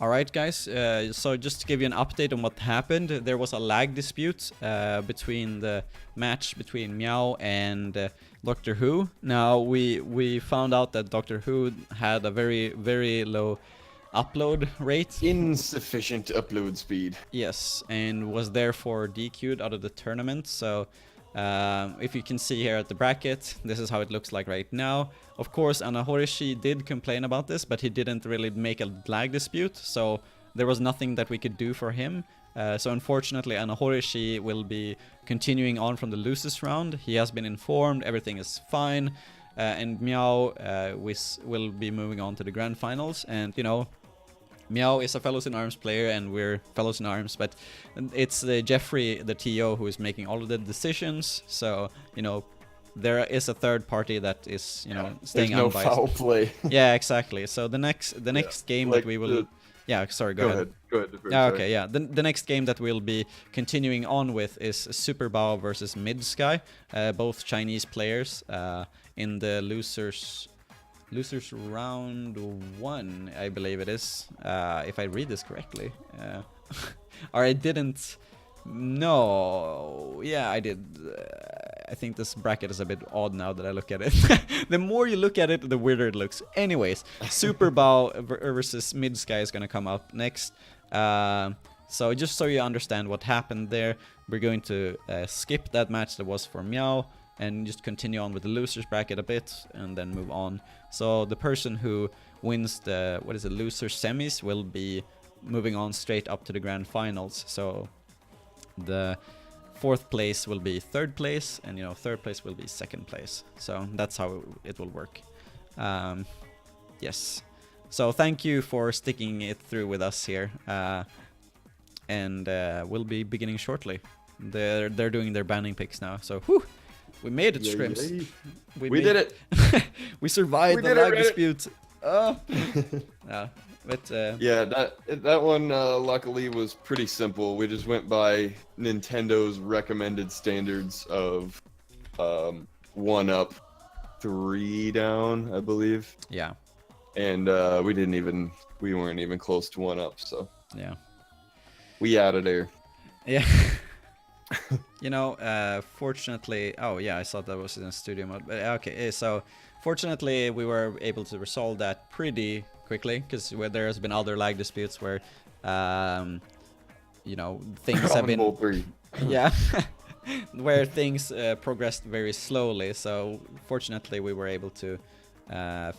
Alright guys, so just to give you an update on what happened, there was a lag dispute between the match between Meow and Doctor Who. Now we found out that Doctor Who had a very low upload rate. Insufficient upload speed. Yes, and was therefore DQ'd out of the tournament. So if you can see here at the bracket, this is how it looks like right now. Of course, Anahorishi did complain about this, but he didn't really make a lag dispute, so there was nothing that we could do for him. So unfortunately, Anahorishi will be continuing on from the losers round. He has been informed, everything is fine, and Meow will be moving on to the grand finals. And you know, Meow is a Fellows in Arms player, and we're Fellows in Arms, but it's Jeffrey, the TO, who is making all of the decisions. So, you know, there is a third party that is, you know, staying unbiased. There's no foul play. Yeah, exactly. So the next game like that we will... Yeah, sorry, go ahead. Go ahead. Yeah, okay, yeah. The next game that we'll be continuing on with is Super Bao versus MidSky, both Chinese players in the losers round 1, I believe it is, if I read this correctly. Or I didn't. No, yeah, I did. I think this bracket is a bit odd now that I look at it. The more you look at it, the weirder it looks. Anyways, Super Bao versus MidSky is gonna come up next. So just so you understand what happened there, we're going to skip that match that was for Meow and just continue on with the losers bracket a bit and then move on. So the person who wins the loser semis will be moving on straight up to the grand finals. So the 4th place will be 3rd place, and you know, 3rd place will be 2nd place. So that's how it will work. Yes. So thank you for sticking it through with us here, and we'll be beginning shortly. They're doing their banning picks now. So whew, we made it, Scrimps. We did it. We survived the lag dispute. Yeah. But yeah, that one luckily was pretty simple. We just went by Nintendo's recommended standards of 1 up, 3 down, I believe. Yeah. And we weren't even close to 1 up, so yeah, we out of there. Yeah. You know, fortunately, oh yeah, I thought that was in studio mode, but okay, so fortunately we were able to resolve that pretty quickly, because there has been other lag disputes where you know, things have been yeah, where things progressed very slowly. So fortunately we were able to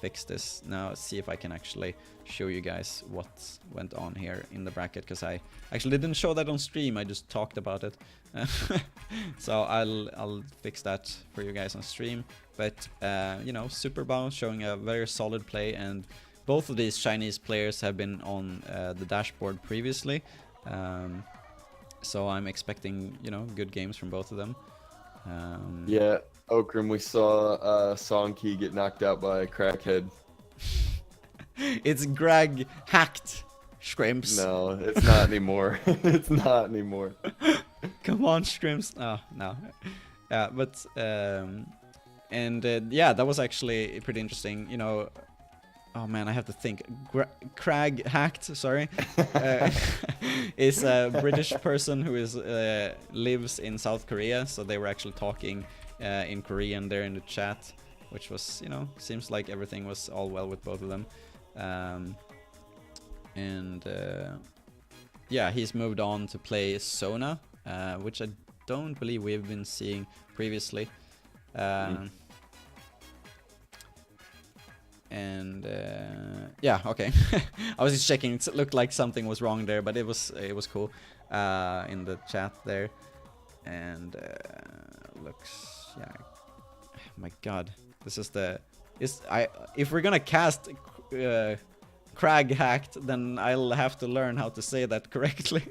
fix this. Now see if I can actually show you guys what went on here in the bracket, because I actually didn't show that on stream, I just talked about it. So I'll fix that for you guys on stream. But you know, Super Bao showing a very solid play, and both of these Chinese players have been on the dashboard previously. So I'm expecting, you know, good games from both of them. Yeah, Okram, we saw Songkey get knocked out by a crackhead. It's Greg hacked, Scrimps. No, it's not anymore. It's not anymore. Come on, Scrimps. Oh, no. Yeah, but yeah, that was actually pretty interesting. You know, oh man, I have to think. Crag hacked, sorry, is a British person who lives in South Korea. So they were actually talking in Korean there in the chat, which was, you know, seems like everything was all well with both of them. Yeah, he's moved on to play Sona, which I don't believe we've been seeing previously. And yeah, okay. I was just checking. It looked like something was wrong there, but it was cool in the chat there. And looks, yeah. My God, this is if we're gonna cast Crag hacked, then I'll have to learn how to say that correctly.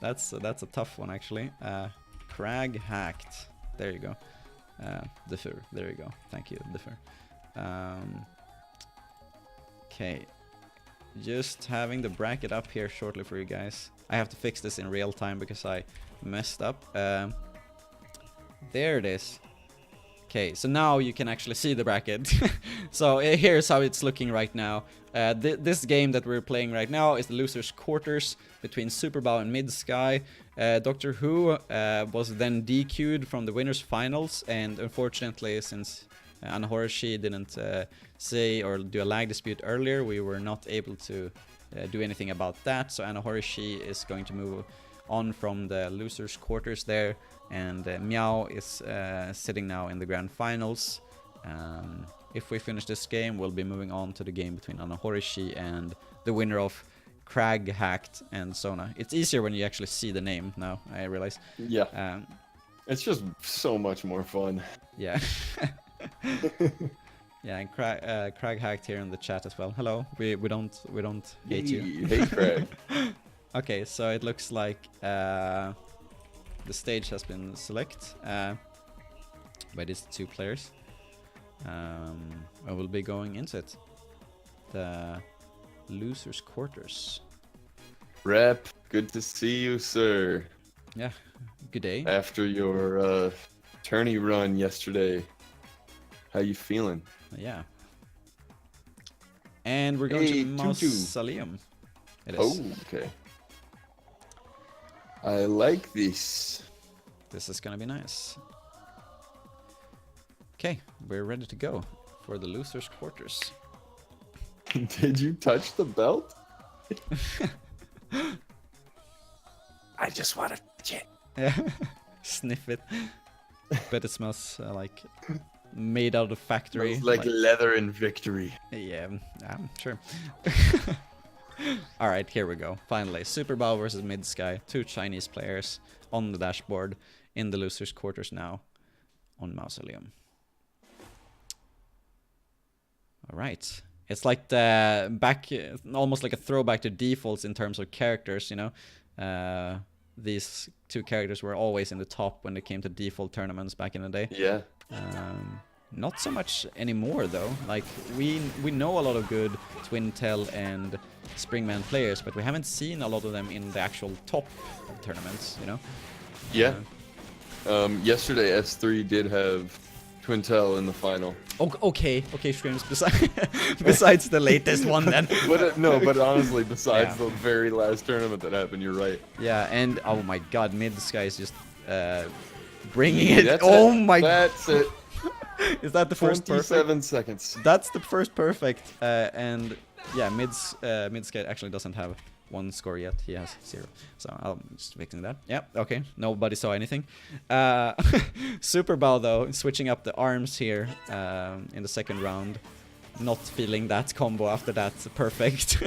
That's a tough one actually. Crag hacked. There you go. Differ. There you go. Thank you, Differ. Okay. Just having the bracket up here shortly for you guys. I have to fix this in real time because I messed up. There it is. Okay, so now you can actually see the bracket. So here's how it's looking right now. This game that we're playing right now is the losers quarters between Superbow and MidSky. Doctor Who was then DQ'd from the winners finals, and unfortunately, since Anna Horoshi didn't say or do a lag dispute earlier, we were not able to do anything about that. So Anna Horoshi is going to move on from the losers quarters there, and Meow is sitting now in the grand finals. If we finish this game, we'll be moving on to the game between Anna Horoshi and the winner of Crag Hacked and Sona. It's easier when you actually see the name now, I realize. Yeah. It's just so much more fun. Yeah. Yeah, and Crag Hacked here in the chat as well. Hello. We don't hate you. Hey, Craig. Okay, so it looks like the stage has been selected by these two players. I will be going into it. The losers quarters. Rep, good to see you, sir. Yeah, good day. After your tourney run yesterday, how you feeling? Yeah. And we're going to Mausoleum. It is. Oh, okay. I like this. This is gonna be nice. Okay, we're ready to go for the losers quarters. Did you touch the belt? I just want to touch it. Yeah. Sniff it. Bet it smells like made out of factory. Smells like leather in victory. Yeah, I'm sure. Alright, here we go. Finally, Superbow versus MidSky. Two Chinese players on the dashboard in the losers quarters now on Mausoleum. Alright. It's like the back, almost like a throwback to defaults in terms of characters, you know. These two characters were always in the top when it came to default tournaments back in the day. Yeah. Not so much anymore though. Like we know a lot of good Twintel and Springman players, but we haven't seen a lot of them in the actual top of tournaments, you know. Yeah. Yesterday S3 did have Twintel in the final. Okay, Streams. Besides the latest one, then. But honestly, besides the very last tournament that happened, you're right. Yeah, and oh my God, MidSky is just bringing it. That's it. Is that the first perfect? 27 seconds. That's the first perfect, and yeah, MidSky actually doesn't have one score yet. He has 0. So I'm just fixing that. Yeah, okay. Nobody saw anything. Superbow though, switching up the arms here in the second round. Not feeling that combo after that perfect.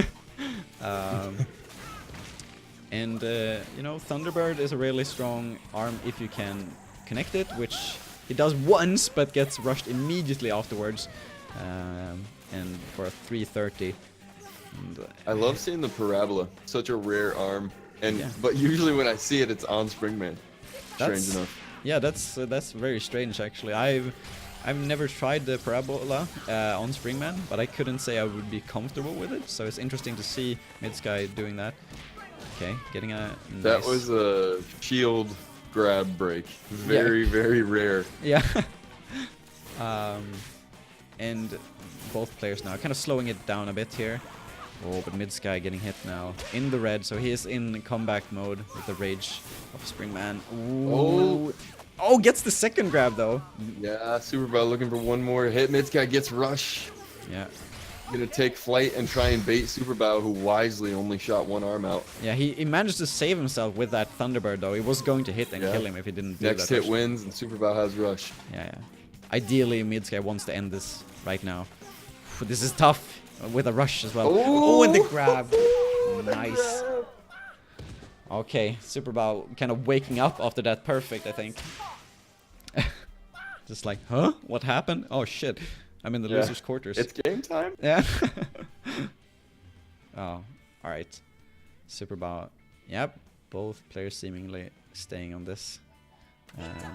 And you know, Thunderbird is a really strong arm if you can connect it, which he does once, but gets rushed immediately afterwards. And for a 330. And, I love seeing the parabola. Such a rare arm, but usually when I see it, it's on Springman. Strange enough. Yeah, that's very strange actually. I've never tried the parabola on Springman, but I couldn't say I would be comfortable with it. So it's interesting to see MidSky doing that. Okay, getting a nice... That was a shield grab break. Very rare. Yeah. And both players now kind of slowing it down a bit here. Oh, but MidSky getting hit now in the red, so he is in comeback mode with the rage of Springman. Ooh. Oh, gets the second grab though. Yeah, Superbow looking for one more hit. MidSky gets rush. Yeah. Gonna take flight and try and bait Superbow, who wisely only shot one arm out. Yeah, he managed to save himself with that Thunderbird though. He was going to hit and kill him if he didn't do that. Next hit wins and Superbow has rush. Yeah. Ideally, MidSky wants to end this right now. This is tough. With a rush as well. Oh, and the grab. Nice. Okay, Superbow kind of waking up after that perfect, I think. Just like, huh? What happened? Oh shit. I'm in the losers' quarters. It's game time? Yeah. Oh, alright. Superbow. Yep. Both players seemingly staying on these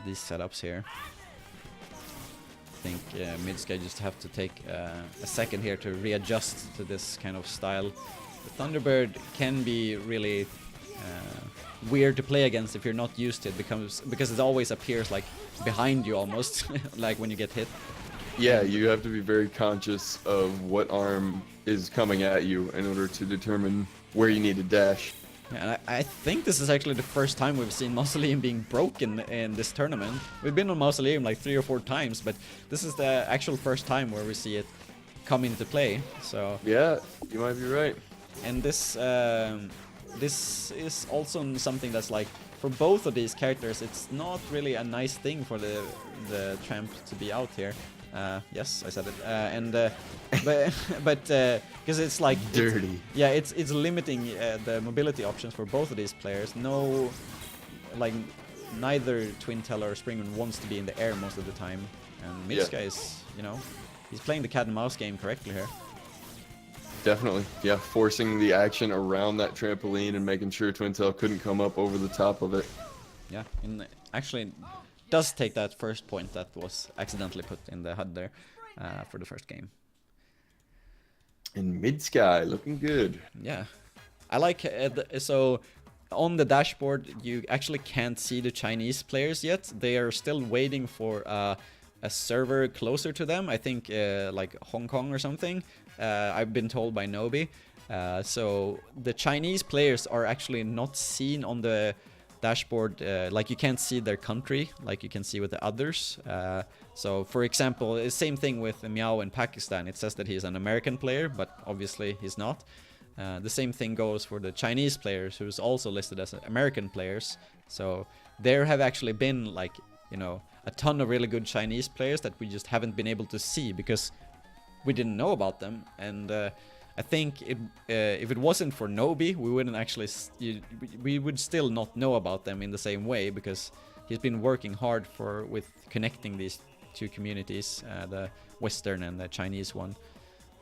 setups here. I think MidSky just have to take a second here to readjust to this kind of style. The Thunderbird can be really weird to play against if you're not used to it, because it always appears like behind you almost, like when you get hit. Yeah, you have to be very conscious of what arm is coming at you in order to determine where you need to dash. Yeah, and I think this is actually the first time we've seen Mausoleum being broken in this tournament. We've been on Mausoleum like 3 or 4 times, but this is the actual first time where we see it come into play. So yeah, you might be right. And this is also something that's like, for both of these characters, it's not really a nice thing for the Tramp to be out here. Yes, I said it. But because it's like dirty. It's limiting the mobility options for both of these players. No, like neither Twin Teller or Springman wants to be in the air most of the time, and MidSky is, he's playing the cat and mouse game correctly here. Definitely, yeah, forcing the action around that trampoline and making sure Twin Tail couldn't come up over the top of it. Yeah, and actually does take that first point that was accidentally put in the HUD there for the first game. And MidSky looking good. Yeah, I like so on the dashboard you actually can't see the Chinese players yet. They are still waiting for a server closer to them. I think like Hong Kong or something. I've been told by Nobi. So the Chinese players are actually not seen on the dashboard. Like you can't see their country like you can see with the others. So for example, same thing with Meow in Pakistan. It says that he's an American player, but obviously he's not. The same thing goes for the Chinese players, who's also listed as American players. So there have actually been like, a ton of really good Chinese players that we just haven't been able to see because we didn't know about them. And I think if it wasn't for Nobi, we wouldn't actually we would still not know about them in the same way, because he's been working hard with connecting these two communities, the Western and the Chinese one,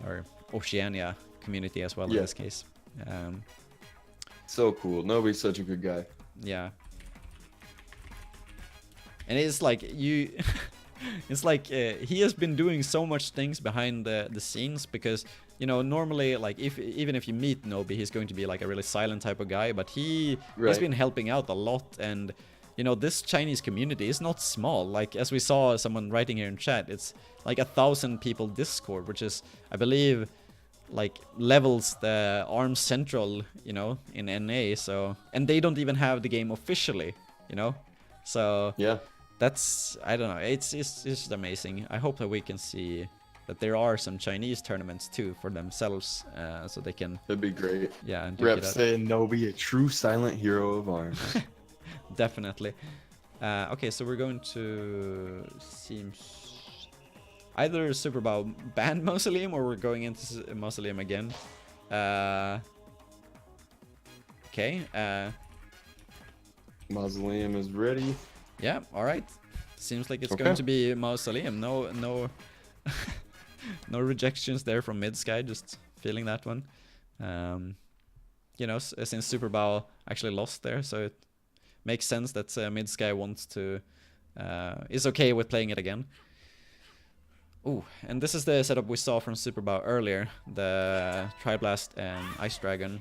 or Oceania community as well in this case. So cool. Nobi's such a good guy. Yeah. And it's like it's like he has been doing so much things behind the scenes, because normally, like, even if you meet Nobi, he's going to be like a really silent type of guy, but he's been helping out a lot. And this Chinese community is not small. Like, as we saw someone writing here in chat, it's like 1,000 people Discord, which is, I believe, like levels the ARMS Central, in NA. So, and they don't even have the game officially, so yeah. That's, I don't know, it's just amazing. I hope that we can see that there are some Chinese tournaments too for themselves, so they can... That'd be great. Yeah. Rep saying Nobi, a true silent hero of ARMS. Definitely. Okay, so we're going to... Seems... Either Super Bowl ban Mausoleum, or we're going into Mausoleum again. Okay. Mausoleum is ready. Yeah, alright. Seems like it's going to be Mausoleum. No no rejections there from MidSky, just feeling that one. Since Super Bowl actually lost there, so it makes sense that MidSky wants to... is okay with playing it again. Ooh, and this is the setup we saw from Super Bowl earlier. The Triblast and Ice Dragon.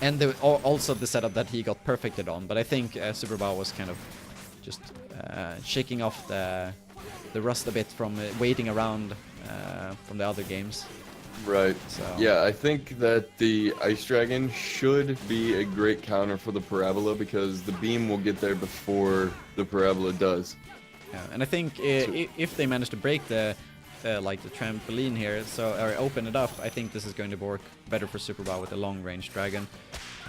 And also the setup that he got perfected on. But I think Super Bowl was kind of just shaking off the rust a bit from waiting around from the other games. Right. So. Yeah, I think that the Ice Dragon should be a great counter for the Parabola, because the beam will get there before the Parabola does. Yeah, and I think if they manage to break the trampoline here, or open it up, I think this is going to work better for Super Bowl with the long range dragon.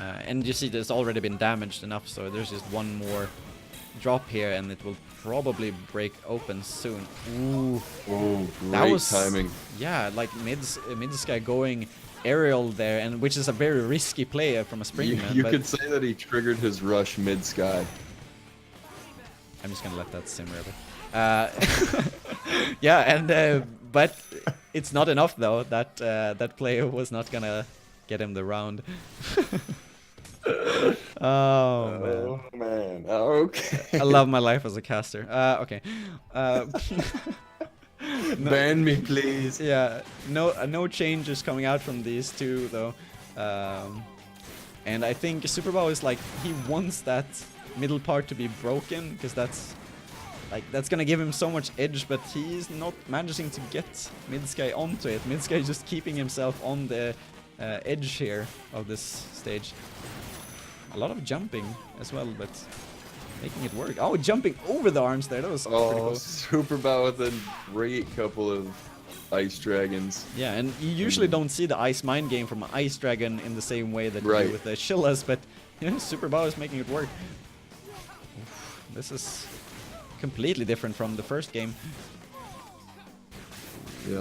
And you see, there's already been damaged enough, so there's just one more drop here, and it will probably break open soon. Ooh, great timing. Yeah, like MidSky going aerial there, and which is a very risky play from a Springman. You could say that he triggered his rush MidSky. I'm just gonna let that simmer a bit. Yeah, and but it's not enough though. That player was not gonna get him the round. Oh man. Okay. I love my life as a caster. Okay. Ban me, please. Yeah. No changes coming out from these two though. And I think Super Bao is like, he wants that middle part to be broken, because that's gonna give him so much edge, but he's not managing to get MidSky onto it. MidSky is just keeping himself on the edge here of this stage. A lot of jumping as well, but making it work. Oh, jumping over the arms there, that was pretty cool. Super Bao with a great couple of ice dragons. Yeah, and you usually don't see the ice mind game from an ice dragon in the same way that you do with the Shillas, but you know, Super Bao is making it work. Oof, this is completely different from the first game. Yeah, a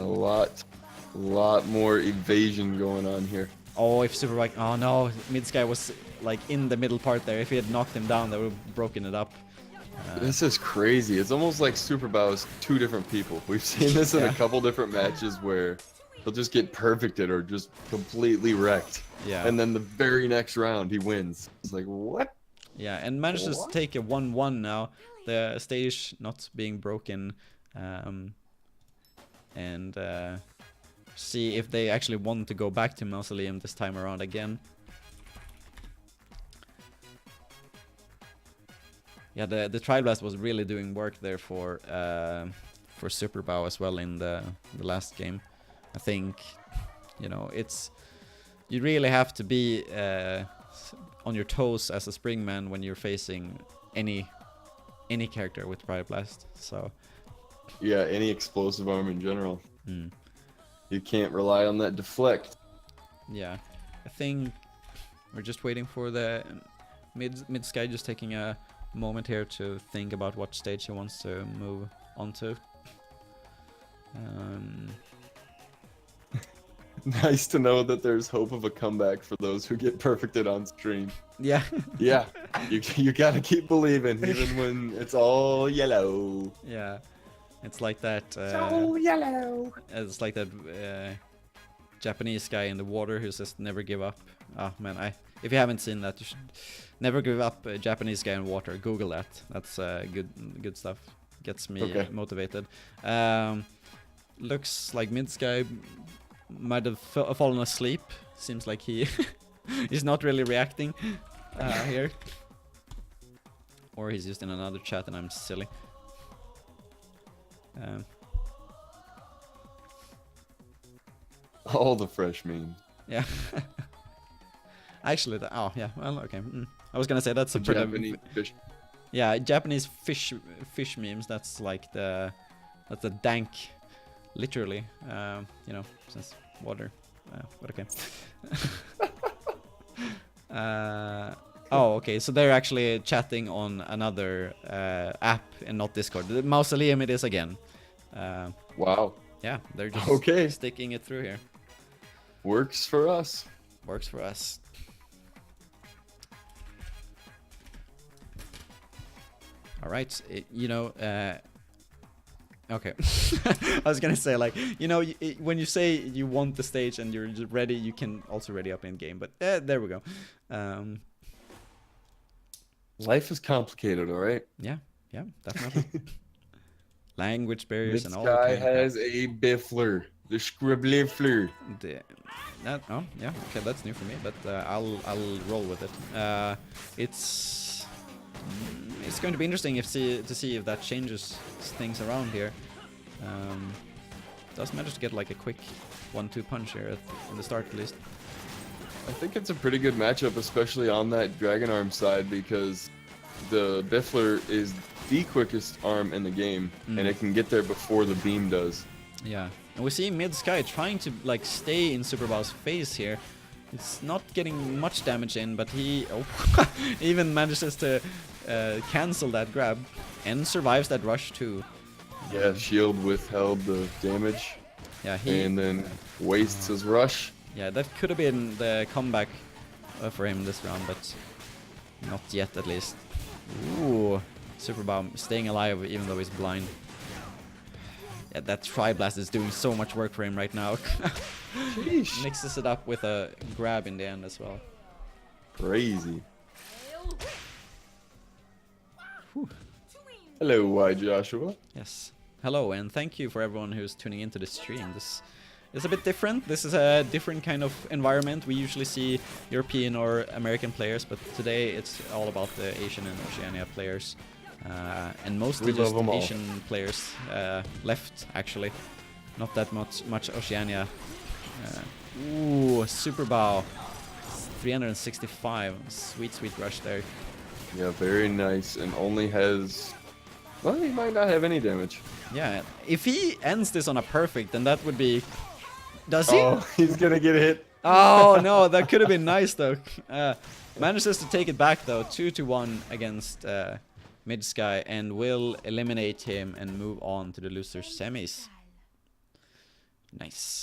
lot more evasion going on here. Oh, if Super Bao... Oh no, MidSky was like in the middle part there. If he had knocked him down, that would have broken it up. This is crazy. It's almost like Super Bao is two different people. We've seen this in a couple different matches where he'll just get perfected or just completely wrecked. Yeah. And then the very next round, he wins. It's like, what? Yeah, and manages to take a 1-1 now. The stage not being broken. And see if they actually want to go back to Mausoleum this time around again. Yeah, the Tri-Blast was really doing work there for Super Bao as well in the last game. I think, you know, you really have to be on your toes as a Springman when you're facing any character with Tri-Blast. So yeah, any explosive arm in general. Mm. You can't rely on that deflect. Yeah, I think we're just waiting for the MidSky just taking a moment here to think about what stage he wants to move onto. Nice to know that there's hope of a comeback for those who get perfected on stream. Yeah. Yeah, you gotta keep believing even when it's all yellow. Yeah, it's like that. So yellow. It's like that Japanese guy in the water who says never give up. Oh man, if you haven't seen that, you should never give up. Japanese guy in water. Google that. That's good stuff. Gets me motivated. Looks like MidSky might have fallen asleep. Seems like he he's not really reacting here. Or he's just in another chat and I'm silly. All the fresh memes. Yeah. Actually, oh yeah. Well, okay. I was gonna say that's a bit Japanese fish. Yeah, Japanese fish memes. That's like that's the dank, literally. You know, since water. But okay. Oh, okay. So they're actually chatting on another app and not Discord. The Mausoleum it is again. Wow. Yeah, they're just sticking it through here. Works for us. Works for us. All right, you know, okay. I was gonna say, like, you know, when you say you want the stage and you're ready, you can also ready up in game. But there we go. Life is complicated, all right. Yeah, definitely. Language barriers and all. This guy has a biffler, the scribbler. Oh yeah, okay, that's new for me, but I'll roll with it. It's going to be interesting to see if that changes things around here. Does manage to get like a quick 1-2 punch here in the start at least. I think it's a pretty good matchup, especially on that Dragon Arm side, because the Biffler is the quickest arm in the game, and it can get there before the beam does. Yeah, and we see MidSky trying to like stay in Super Bao's face here. It's not getting much damage in, but he even manages to cancel that grab and survives that rush too. Yeah, shield withheld the damage. Yeah, and then wastes his rush. Yeah, that could have been the comeback for him this round, but not yet at least. Ooh, Super Bao staying alive even though he's blind. Yeah, that Tri-Blast is doing so much work for him right now. Mixes it up with a grab in the end as well. Crazy. Whew. Hello, Y Joshua. Yes. Hello, and thank you for everyone who's tuning into the stream. This is a bit different. This is a different kind of environment. We usually see European or American players, but today it's all about the Asian and Oceania players. And mostly just Asian players left, actually. Not that much Oceania. Ooh, super bow. 365. Sweet rush there. Yeah, very nice, and only has... Well, he might not have any damage. Yeah, if he ends this on a perfect, then that would be... Does he? Oh, he's gonna get hit. Oh, no, that could have been nice, though. Manages to take it back, though. 2-1 against MidSky, and will eliminate him and move on to the loser semis. Nice.